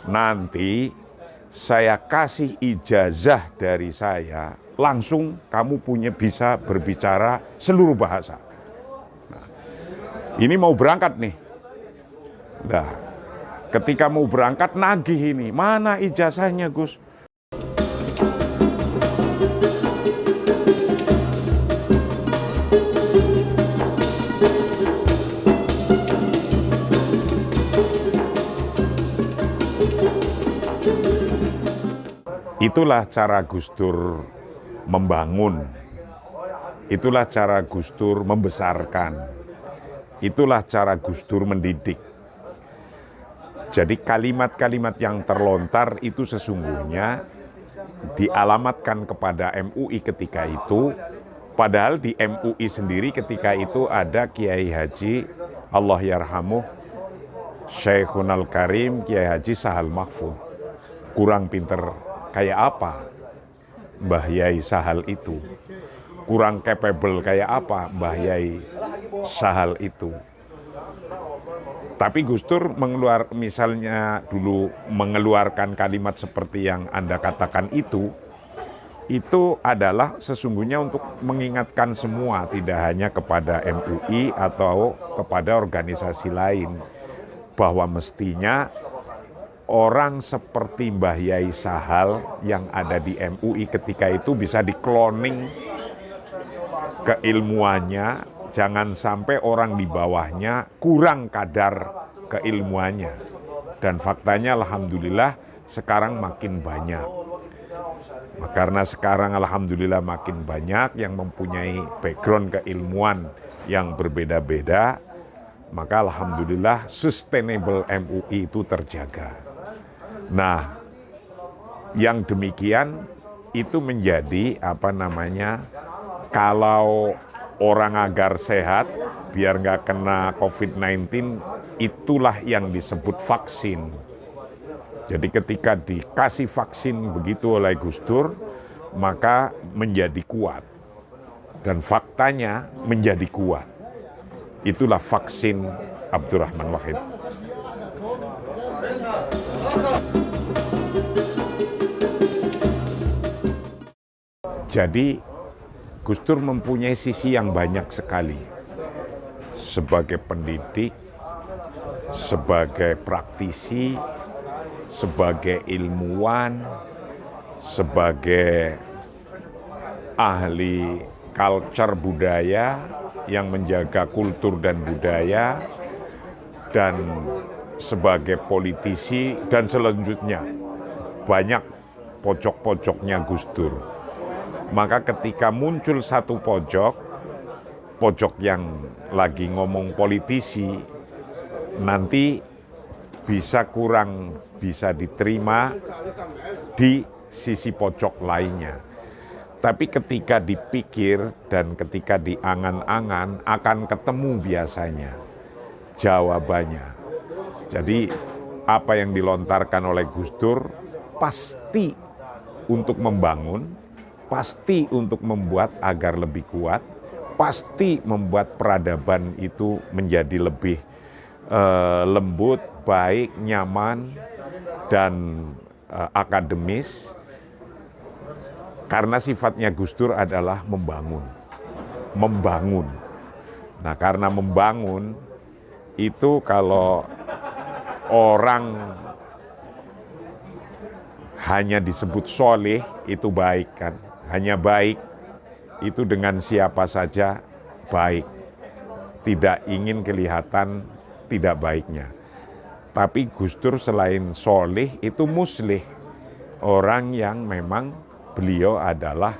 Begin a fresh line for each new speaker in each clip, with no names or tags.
nanti saya kasih ijazah dari saya, langsung kamu bisa berbicara seluruh bahasa. Nah, ini mau berangkat nih. Nah, ketika mau berangkat nagih ini, mana ijazahnya Gus? Itulah cara Gus Dur membangun, itulah cara Gus Dur membesarkan, itulah cara Gus Dur mendidik. Jadi kalimat-kalimat yang terlontar itu sesungguhnya dialamatkan kepada MUI ketika itu, padahal di MUI sendiri ketika itu ada Kiai Haji Allah Yarhamuh Syekhunal Karim Kiai Haji Sahal Mahfud. Kurang pinter kayak apa Mbah Yai Sahal itu, kurang capable kayak apa Mbah Yai Sahal itu. Tapi Gus Dur misalnya dulu mengeluarkan kalimat seperti yang Anda katakan itu adalah sesungguhnya untuk mengingatkan semua, tidak hanya kepada MUI atau kepada organisasi lain, bahwa mestinya orang seperti Mbah Yai Sahal yang ada di MUI ketika itu bisa dikloning keilmuannya, jangan sampai orang di bawahnya kurang kadar keilmuannya. Dan faktanya alhamdulillah sekarang makin banyak. Karena sekarang alhamdulillah makin banyak yang mempunyai background keilmuan yang berbeda-beda, maka alhamdulillah sustainable MUI itu terjaga. Nah, yang demikian itu menjadi kalau orang agar sehat, biar nggak kena COVID-19, itulah yang disebut vaksin. Jadi ketika dikasih vaksin begitu oleh Gus Dur, maka menjadi kuat. Dan faktanya menjadi kuat. Itulah vaksin Abdurrahman Wahid. Jadi Gus Dur mempunyai sisi yang banyak sekali. Sebagai pendidik, sebagai praktisi, sebagai ilmuwan, sebagai ahli culture budaya yang menjaga kultur dan budaya, dan sebagai politisi, dan selanjutnya banyak pojok-pojoknya Gus Dur. Maka ketika muncul satu pojok yang lagi ngomong politisi, nanti kurang bisa diterima di sisi pojok lainnya. Tapi ketika dipikir dan ketika diangan-angan akan ketemu biasanya jawabannya. Jadi apa yang dilontarkan oleh Gus Dur pasti untuk membangun, pasti untuk membuat agar lebih kuat, pasti membuat peradaban itu menjadi lebih lembut, baik, nyaman, dan akademis. Karena sifatnya Gus Dur adalah membangun. Nah, karena membangun itu kalau orang hanya disebut soleh itu baik kan, hanya baik itu dengan siapa saja baik, tidak ingin kelihatan tidak baiknya. Tapi Gus Dur selain soleh itu muslih, orang yang memang beliau adalah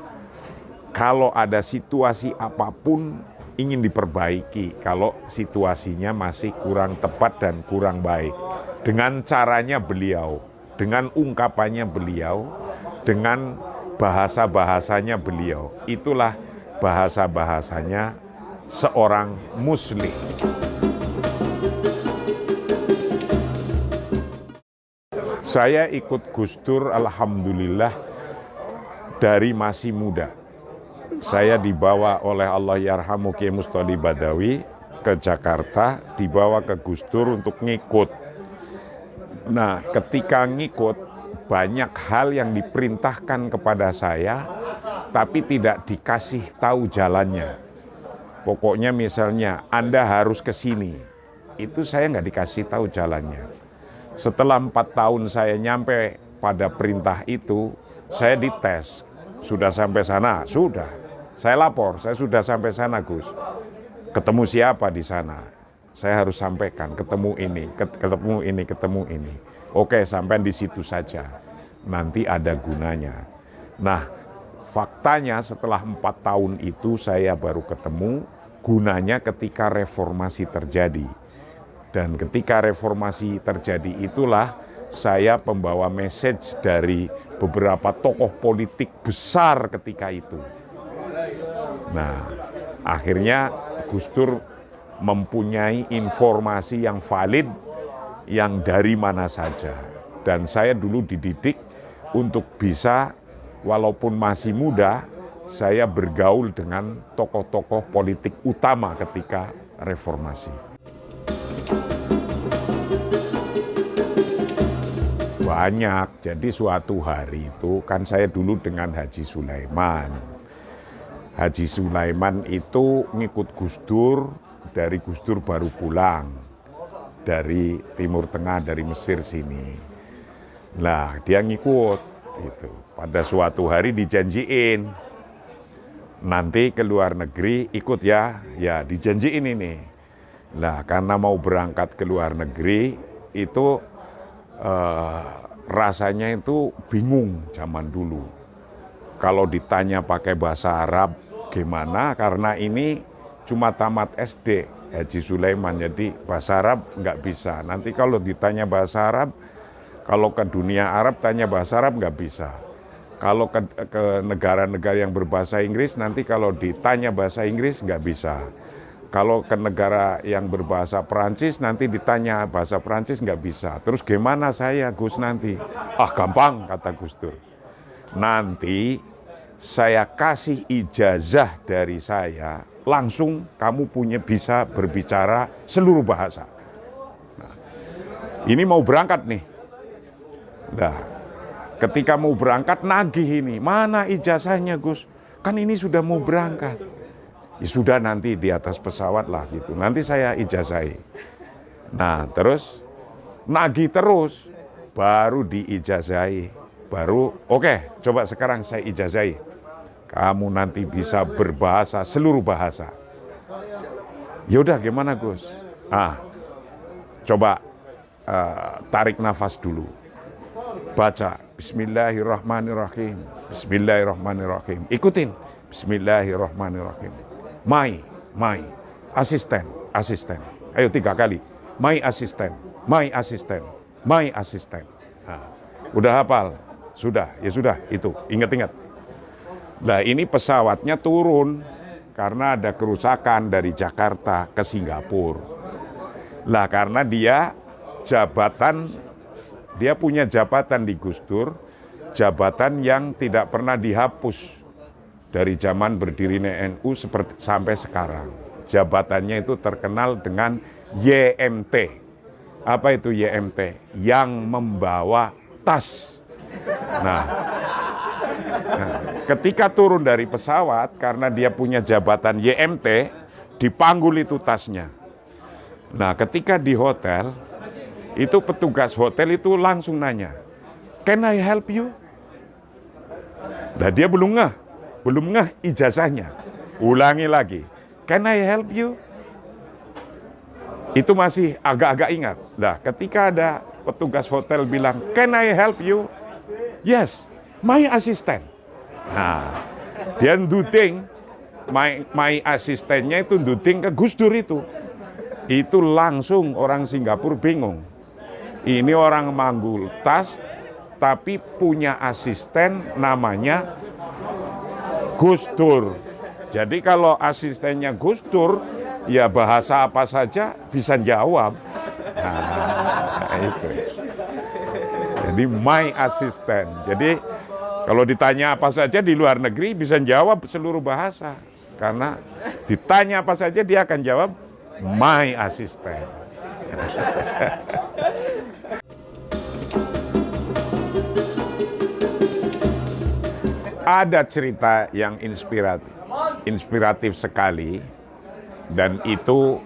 kalau ada situasi apapun ingin diperbaiki, kalau situasinya masih kurang tepat dan kurang baik. Dengan caranya beliau, dengan ungkapannya beliau, dengan bahasa-bahasanya beliau. Itulah bahasa-bahasanya seorang muslim. Saya ikut Gus Dur alhamdulillah dari masih muda. Saya dibawa oleh Allah Yarhamuh Kiai Mustoli Badawi ke Jakarta, dibawa ke Gus Dur untuk ngikut. Nah, ketika ngikut, banyak hal yang diperintahkan kepada saya, tapi tidak dikasih tahu jalannya. Pokoknya misalnya, Anda harus ke sini. Itu saya nggak dikasih tahu jalannya. Setelah 4 tahun saya nyampe pada perintah itu, saya dites. Sudah sampai sana? Sudah. Saya lapor, saya sudah sampai sana, Gus. Ketemu siapa di sana? Saya harus sampaikan, ketemu ini, ketemu ini, ketemu ini. Oke, sampai di situ saja. Nanti ada gunanya. Nah, faktanya setelah 4 tahun itu saya baru ketemu gunanya ketika reformasi terjadi. Dan ketika reformasi terjadi itulah saya pembawa message dari beberapa tokoh politik besar ketika itu. Nah, akhirnya Gus Dur mempunyai informasi yang valid yang dari mana saja. Dan saya dulu dididik untuk bisa, walaupun masih muda, saya bergaul dengan tokoh-tokoh politik utama ketika reformasi. Banyak, jadi suatu hari itu kan saya dulu dengan Haji Sulaiman. Haji Sulaiman itu ngikut Gus Dur, dari Gus Dur baru pulang dari Timur Tengah, dari Mesir sini. Nah, dia ngikut gitu. Pada suatu hari dijanjiin nanti ke luar negeri ikut ya dijanjiin ini. Nah, karena mau berangkat ke luar negeri itu rasanya itu bingung zaman dulu. Kalau ditanya pakai bahasa Arab gimana, karena ini cuma tamat SD Haji Sulaiman, jadi bahasa Arab nggak bisa. Nanti kalau ditanya bahasa Arab, kalau ke dunia Arab tanya bahasa Arab nggak bisa. Kalau ke negara-negara yang berbahasa Inggris, nanti kalau ditanya bahasa Inggris nggak bisa. Kalau ke negara yang berbahasa Perancis, nanti ditanya bahasa Perancis nggak bisa. Terus gimana saya, Gus, nanti? Ah, gampang, kata Gus Dur. Nanti saya kasih ijazah dari saya, langsung kamu bisa berbicara seluruh bahasa. Nah, ini mau berangkat nih. Nah, ketika mau berangkat nagih ini, mana ijazahnya, Gus? Kan ini sudah mau berangkat. Ya sudah, nanti di atas pesawat lah gitu. Nanti saya ijazahi. Nah, terus nagih terus, baru diijazahi. Baru, oke, coba sekarang saya ijazahi. Kamu nanti bisa berbahasa seluruh bahasa. Yaudah, gimana, Gus? Coba tarik nafas dulu. Baca, Bismillahirrahmanirrahim. Bismillahirrahmanirrahim. Ikutin, Bismillahirrahmanirrahim. My, asisten. Ayo 3 kali. My asisten. Nah, udah hafal? Sudah, ya sudah, itu, ingat-ingat. Nah, ini pesawatnya turun karena ada kerusakan dari Jakarta ke Singapura. Lah, karena dia punya jabatan di Gus Dur, jabatan yang tidak pernah dihapus dari zaman berdirinya NU sampai sekarang. Jabatannya itu terkenal dengan YMT. Apa itu YMT? Yang membawa tas. Nah, ketika turun dari pesawat, karena dia punya jabatan YMT, dipanggul itu tasnya. Nah, ketika di hotel, itu petugas hotel itu langsung nanya, "Can I help you?" Nah, dia belum ngeh ijazahnya. Ulangi lagi, "Can I help you?" Itu masih agak-agak ingat. Nah, ketika ada petugas hotel bilang, "Can I help you?" "Yes, my assistant." Nah, dia nduding, my asistennya itu nduding ke Gus Dur itu. Itu langsung orang Singapura bingung. Ini orang manggul tas, tapi punya asisten namanya Gus Dur. Jadi kalau asistennya Gus Dur, ya bahasa apa saja bisa jawab. Nah, itu. Jadi my assistant. Jadi kalau ditanya apa saja di luar negeri bisa jawab seluruh bahasa. Karena ditanya apa saja dia akan jawab my assistant. Ada cerita yang inspiratif sekali, dan itu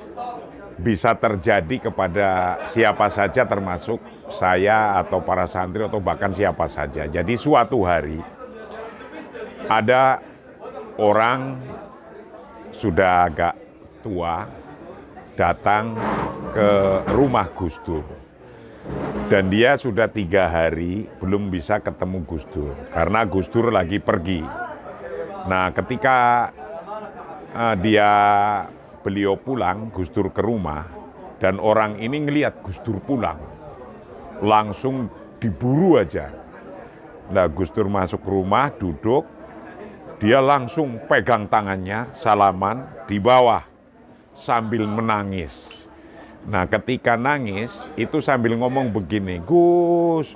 bisa terjadi kepada siapa saja, termasuk saya atau para santri atau bahkan siapa saja. Jadi suatu hari ada orang sudah agak tua datang ke rumah Gus Dur. Dan dia sudah 3 hari belum bisa ketemu Gus Dur, karena Gus Dur lagi pergi. Nah, ketika beliau pulang, Gus Dur ke rumah, dan orang ini ngelihat Gus Dur pulang, langsung diburu aja. Nah, Gus Dur masuk rumah, duduk, dia langsung pegang tangannya, salaman di bawah, sambil menangis. Nah, ketika nangis, itu sambil ngomong begini, Gus,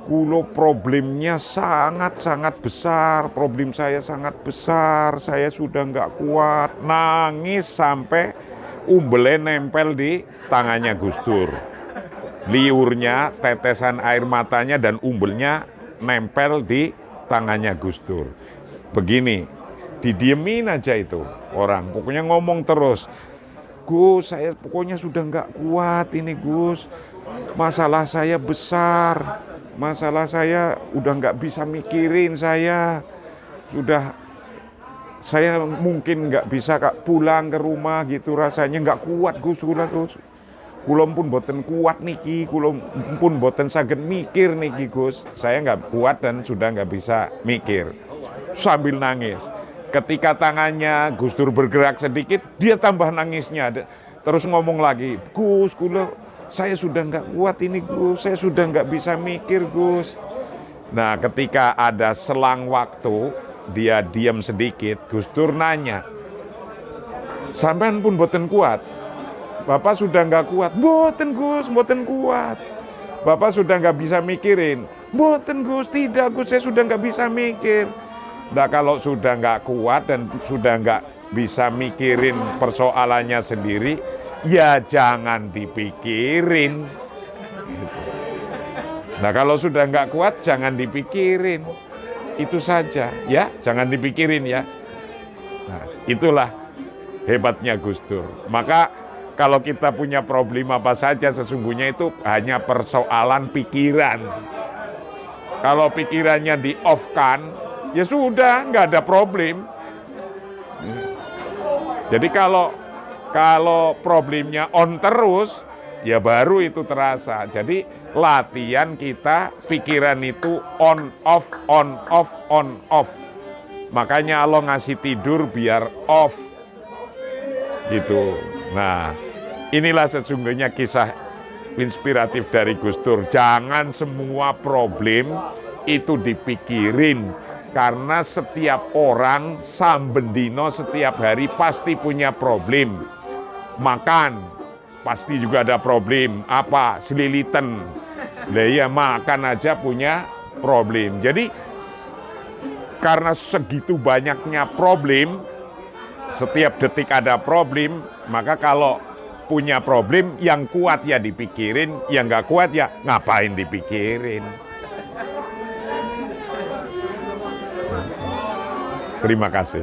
kulo problemnya sangat-sangat besar, problem saya sangat besar, saya sudah nggak kuat, nangis sampai umbelnya nempel di tangannya Gus Dur. Liurnya, tetesan air matanya dan umbelnya nempel di tangannya Gus Dur. Begini, didiemin aja itu orang, pokoknya ngomong terus, Gus, saya pokoknya sudah nggak kuat ini Gus, masalah saya besar, masalah saya udah nggak bisa mikirin, saya mungkin nggak bisa pulang ke rumah gitu, rasanya nggak kuat Gus, kulom pun boten kuat niki, kulom pun boten saged mikir niki Gus, saya nggak kuat dan sudah nggak bisa mikir, sambil nangis. Ketika tangannya Gus Dur bergerak sedikit, dia tambah nangisnya. Terus ngomong lagi, Gus, saya sudah nggak kuat ini Gus, saya sudah nggak bisa mikir Gus. Nah, ketika ada selang waktu, dia diam sedikit, Gus Dur nanya, sampean pun boten kuat? Bapak sudah nggak kuat? Boten Gus, boten kuat. Bapak sudah nggak bisa mikirin? Boten Gus, tidak Gus, saya sudah nggak bisa mikir. Nah, kalau sudah nggak kuat dan sudah nggak bisa mikirin persoalannya sendiri, ya jangan dipikirin. Nah, kalau sudah nggak kuat, jangan dipikirin. Itu saja, ya, jangan dipikirin ya. Nah, itulah hebatnya Gus Dur. Maka kalau kita punya problem apa saja, sesungguhnya itu hanya persoalan pikiran. Kalau pikirannya di-off-kan, ya sudah, nggak ada problem. Jadi kalau problemnya on terus, ya baru itu terasa. Jadi latihan kita, pikiran itu on off, on off, on off. Makanya Allah ngasih tidur biar off. Gitu. Nah, inilah sesungguhnya kisah inspiratif dari Gus Dur. Jangan semua problem itu dipikirin. Karena setiap orang sambendino setiap hari pasti punya problem. Makan, pasti juga ada problem. Apa? Selilitan. Nah, ya makan aja punya problem. Jadi, karena segitu banyaknya problem, setiap detik ada problem, maka kalau punya problem, yang kuat ya dipikirin, yang nggak kuat ya ngapain dipikirin. Terima kasih.